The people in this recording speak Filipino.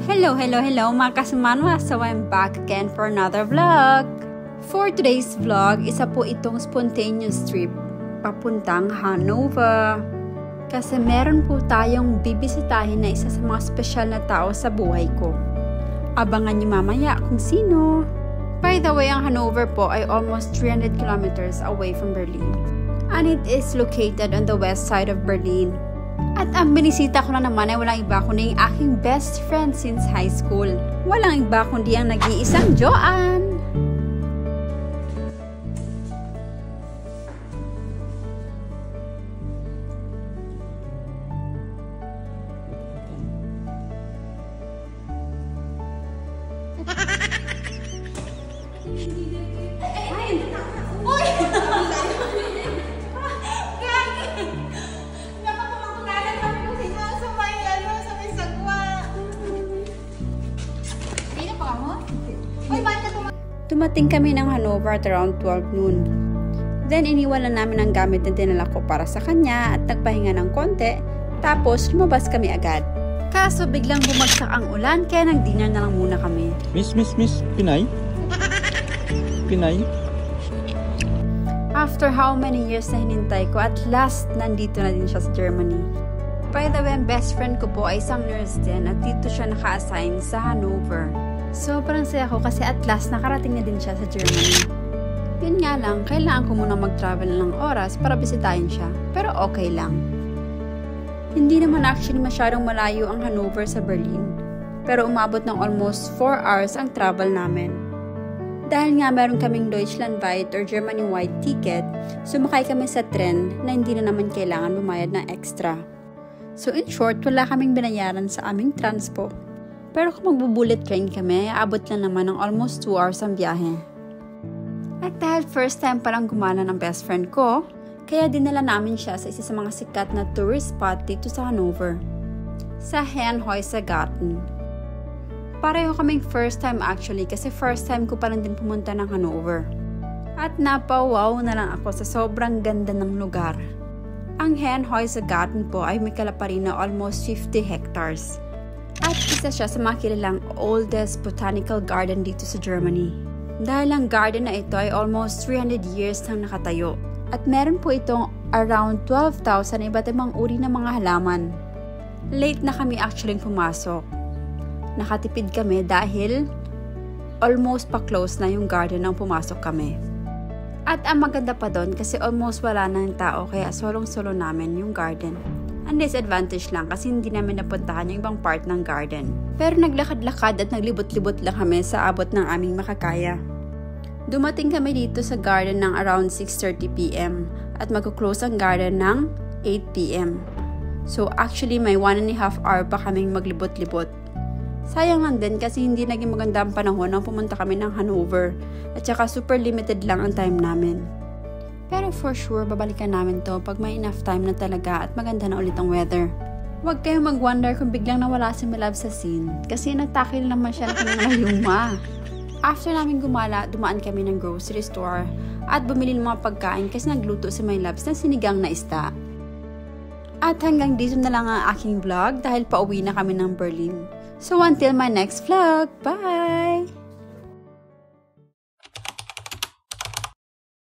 Hello mga kasumanwa! So I'm back again for another vlog. For today's vlog, isa po itong spontaneous trip papuntang Hanover. Kasi meron po tayong bibisitahin na isa sa mga special na tao sa buhay ko. Abangan niyo mamaya kung sino. By the way, ang Hanover po ay almost 300 kilometers away from Berlin. And it is located on the west side of Berlin. At ang binisita ko na naman ay walang iba kundi ang aking best friend since high school. Walang iba kundi ang nag-iisang Joanne. Dumating kami ng Hanover at around 12 noon. Then iniwalan namin ang gamit na dinala ko para sa kanya at nagpahinga ng konti, tapos lumabas kami agad. Kaso biglang bumagsak ang ulan kaya nag-dinner na lang muna kami. Miss, Pinay? Pinay? After how many years na hinintay ko, at last nandito na din siya sa Germany. By the way, ang best friend ko po ay isang nurse din at dito siya naka-assign sa Hanover. Sobrang saya ko kasi at last nakarating na din siya sa Germany. Yun nga lang, kailangan ko muna mag-travel ng oras para bisitahin siya. Pero okay lang. Hindi naman actually masyadong malayo ang Hanover sa Berlin. Pero umabot ng almost 4 hours ang travel namin. Dahil nga meron kaming Deutschlandweit or Germany-wide ticket, sumakay kami sa tren na hindi na naman kailangan bumayad ng extra. So in short, wala kaming binayaran sa aming transpo. Pero kung magbo-bullet train kami, abot lang naman ng almost 2 hours ang biyahe. At dahil first time palang gumala ng best friend ko, kaya dinala namin siya sa isa sa mga sikat na tourist spot dito sa Hanover, sa Herrenhäuser-Garten. Pareho kaming first time actually kasi first time ko pa lang din pumunta ng Hanover. At napawaw na lang ako sa sobrang ganda ng lugar. Ang Herrenhäuser-Garten po ay may kalaparin na almost 50 hectares. At isa siya sa mga kilalang oldest botanical garden dito sa Germany. Dahil ang garden na ito ay almost 300 years nang nakatayo. At meron po itong around 12,000 iba't ibang uri ng mga halaman. Late na kami actually pumasok. Nakatipid kami dahil almost pa-close na yung garden nang pumasok kami. At ang maganda pa doon kasi almost wala nang tao kaya solong-solo namin yung garden. Ang disadvantage lang kasi hindi namin napuntahan yung ibang part ng garden. Pero naglakad-lakad at naglibot-libot lang kami sa abot ng aming makakaya. Dumating kami dito sa garden ng around 6:30 PM at magko-close ang garden ng 8 PM. So actually may 1.5 hour pa kaming maglibot-libot. Sayang lang din kasi hindi naging maganda ang panahon nang pumunta kami ng Hanover at saka super limited lang ang time namin. Pero for sure, babalikan namin to pag may enough time na talaga at maganda na ulit ang weather. Huwag kayong mag-wonder kung biglang nawala si Milab sa scene kasi nagtakil naman siya ng layuma. After namin gumala, dumaan kami ng grocery store at bumili ng mga pagkain kasi nagluto si My Labs ng sinigang na isda. At hanggang dito na lang ang aking vlog dahil pauwi na kami ng Berlin. So until my next vlog, bye!